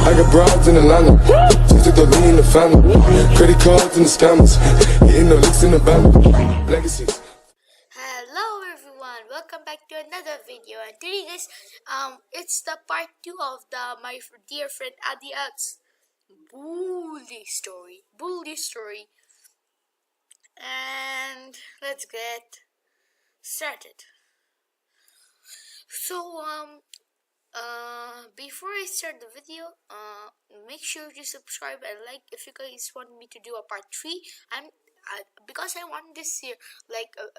I got broads in Atlanta, just took the lean in the family. Credit cards and the scammers, hitting the licks in the band. Legacies. Hello everyone, welcome back to another video. And today guys, it's the part 2 of the my dear friend Adiat's bully story. And let's get started. So before I start the video, make sure to subscribe and like if you guys want me to do a part 3. Because I want this here,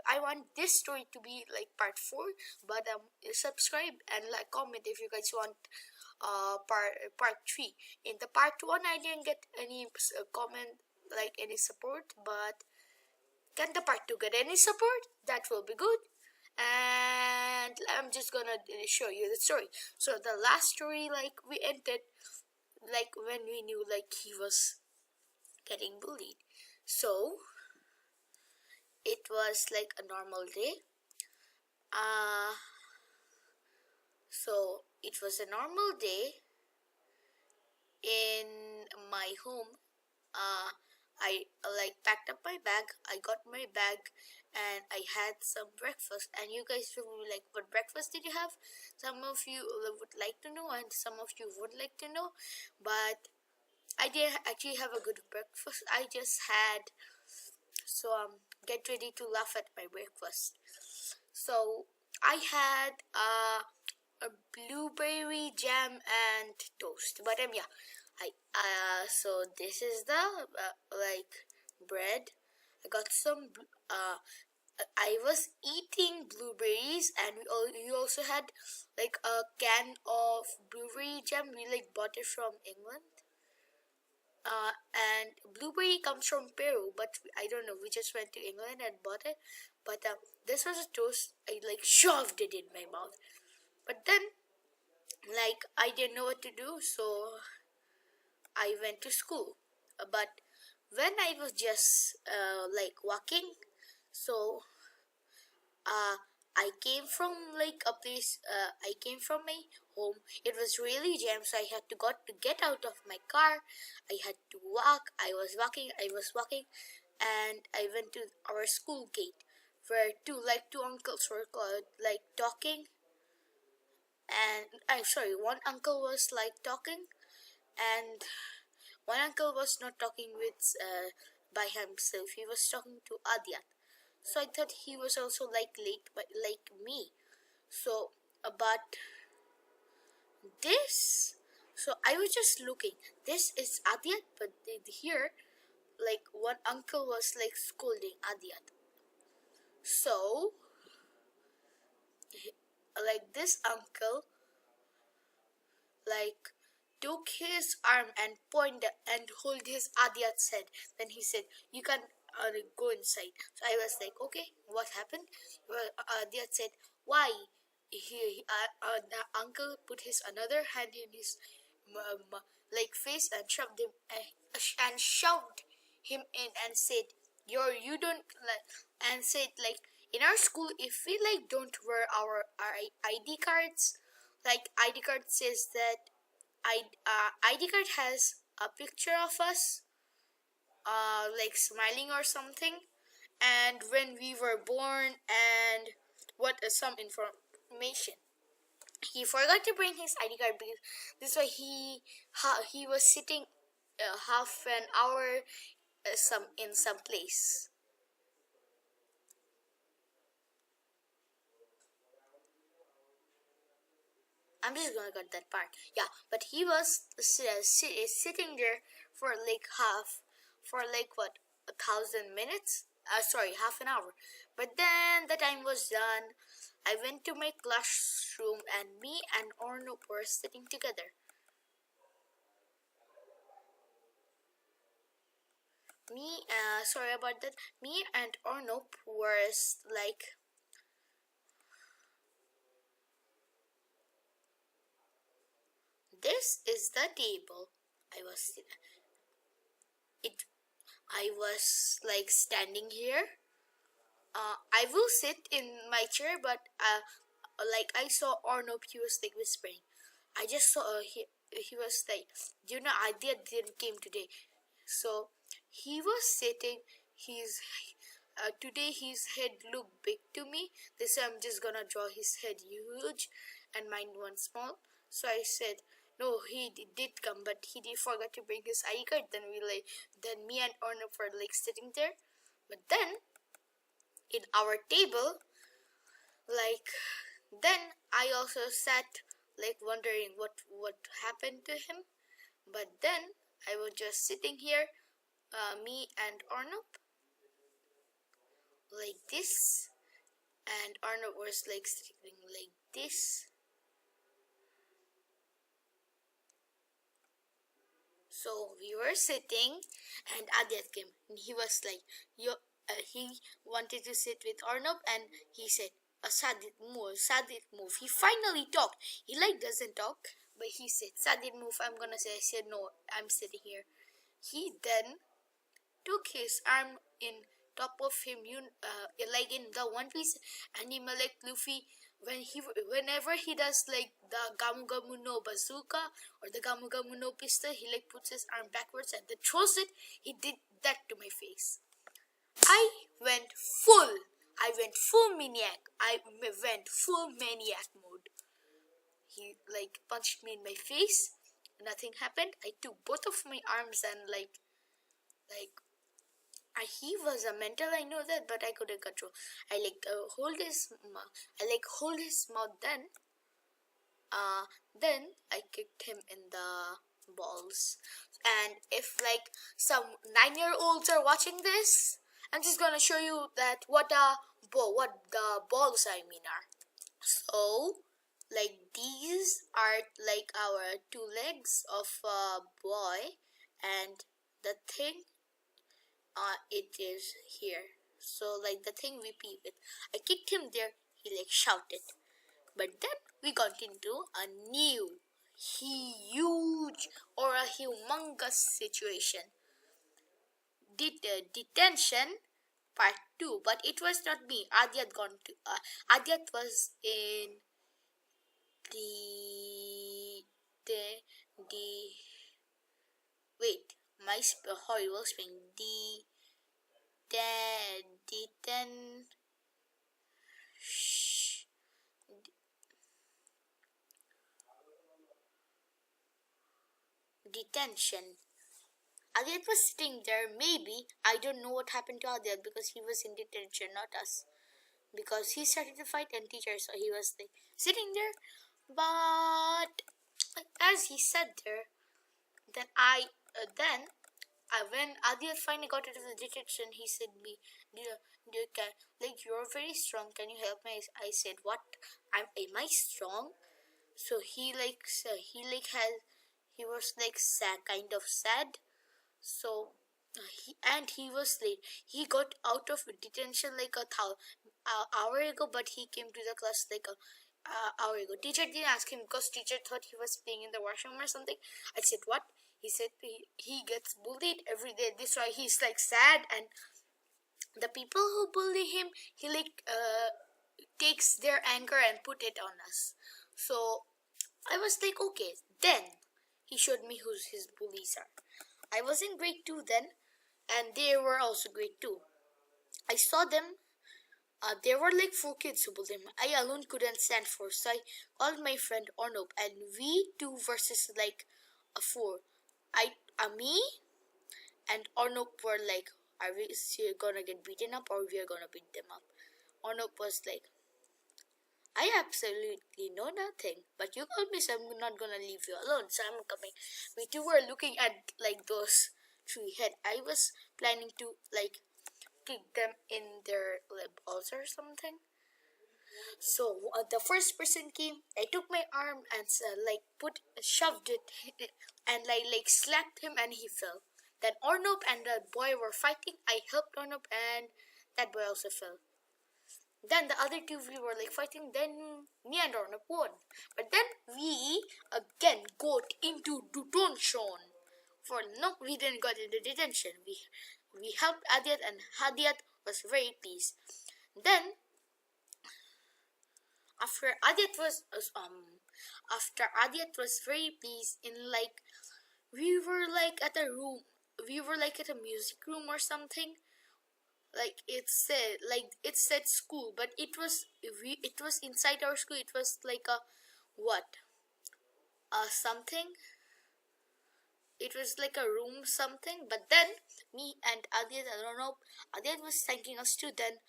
I want this story to be like part 4. But subscribe and like comment if you guys want part 3. In the part 1, I didn't get any comment, like any support, but can the part 2 get any support? That will be good. And I'm just gonna show you the story. So the last story, like, we ended like when we knew like he was getting bullied. So it was like a normal day. So it was a normal day in my home. I like packed up my bag. I got my bag and I had some breakfast. And you guys will be like, what breakfast did you have? Some of you would like to know and some of you would like to know. But I didn't actually have a good breakfast. I just had, so get ready to laugh at my breakfast. So I had a blueberry jam and toast. But yeah, so this is the like bread. I got some I was eating blueberries, and we also had like a can of blueberry jam. We like bought it from England. And blueberry comes from Peru, but I don't know. We just went to England and bought it. But this was a toast. I like shoved it in my mouth. But then, like, I didn't know what to do, so I went to school. But when I was just like walking, so I came from like a place. I came from my home. It was really jammed, so I had to get out of my car. I had to walk. I was walking, and I went to our school gate, where two uncles were like talking. And I'm sorry, one uncle was like talking, and one uncle was not talking with by himself. He was talking to Adyat. So I thought he was also like late, but like me. So but this, so I was just looking. This is Adyat, but here, like one uncle was like scolding Adyat. So like this uncle like took his arm and pointed and hold his Adyat's head. Then he said, "You can go inside." So I was like, "Okay, what happened?" Well, Adyat said, "Why?" The uncle put his another hand in his like face and shoved him and shoved him in and said, you don't like," and said like, "In our school, if we like don't wear our ID cards, like ID card says that ID card has a picture of us like smiling or something, and when we were born, and what is some information." He forgot to bring his ID card because this way he was sitting half an hour in some place. I'm just gonna cut that part. Yeah, but he was sitting there for like what, 1,000 minutes. Sorry, half an hour. But then the time was done. I went to my classroom, and me and Ornup were sitting together. Sorry about that. Me and Ornup was like, this is the table. It. I was like standing here. I will sit in my chair, but like I saw Ornup, he was like whispering. I just saw he was like, you know, Adya didn't came today. So he was sitting. His today his head looked big to me. They said I'm just gonna draw his head huge and mine one small. So I said, no, did come, but he did forget to bring his ID card. Then me and Arnav were like sitting there. But then in our table, like, then I also sat like wondering what happened to him. But then I was just sitting here, me and Arnav, like this, and Arnav was like sitting like this. So we were sitting, and Adyat came. And he was like, he wanted to sit with Arnav, and he said, Sadit, move, Sadit, move. He finally talked. He like doesn't talk, but he said, Sadit, move. I'm gonna say. I said, no, I'm sitting here. He then took his arm in top of him, like in the One Piece anime, like Luffy. Whenever he does like the Gamu Gamu no bazooka or the Gamu Gamu no pistol, he like puts his arm backwards and then throws it. He did that to my face. I went full. I went full maniac. I went full maniac mode. He like punched me in my face. Nothing happened. I took both of my arms and like he was a mental, I know that, but I couldn't control. I hold his mouth. Hold his mouth. Then I kicked him in the balls. And if like some 9-year-olds are watching this, I'm just gonna show you that what the balls I mean are. So like these are like our two legs of a boy, and the thing it is here. So like the thing we pee with. I kicked him there, he like shouted. But then we got into a new huge or a humongous situation. Detention part 2, but it was not me. Adyat was in the wait, my horrible spelling. Detention. Adyat was sitting there. Maybe I don't know what happened to Adyat because he was in detention, not us. Because he started to fight and teacher, so he was like sitting there. But as he sat there, then when Adyat finally got out of the detention, he said me, you're very strong. Can you help me? I said, what? Am I strong? So he was like sad, kind of sad. So he was late. He got out of detention like a hour ago, but he came to the class like a hour ago. Teacher didn't ask him because teacher thought he was playing in the washroom or something. I said, what? He said he gets bullied every day. This why he's like sad, and the people who bully him, he takes their anger and put it on us. So I was like, okay. Then he showed me who his bullies are. I was in grade 2 then, and they were also grade 2. I saw them. There were like 4 kids who bullied him. I alone couldn't stand for, so I called my friend Arnav, and we 2 versus like a 4. Me and Arnav were like, are we gonna get beaten up or we are gonna beat them up? Arnav was like, I absolutely know nothing, but you called me, so I'm not gonna leave you alone, so I'm coming. We 2 were looking at like those 3 head. I was planning to like kick them in their lip balls or something. So the first person came. I took my arm and shoved it and like slapped him, and he fell. Then Arnav and the boy were fighting. I helped Arnav, and that boy also fell. Then the other 2 we were like fighting. Then me and Arnav won. But then we again got into detention. We didn't got into detention. We helped Adyat, and Adyat was very pleased. Then after Adyat was After Adyat was very pleased, in like we were like at a room, we were like at a music room or something. It said school, but it was inside our school. It was like a what something. It was like a room something. But then me and Adyat, I don't know, Adyat was thanking us too. Then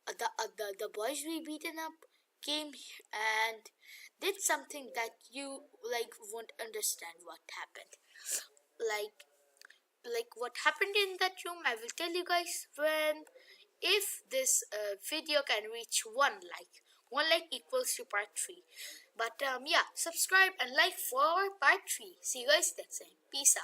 the boys we beaten up came and did something that you like won't understand what happened. Like what happened in that room, I will tell you guys when, if this video can reach one like equals to part 3. But yeah, subscribe and like for part 3. See you guys next time. Peace out.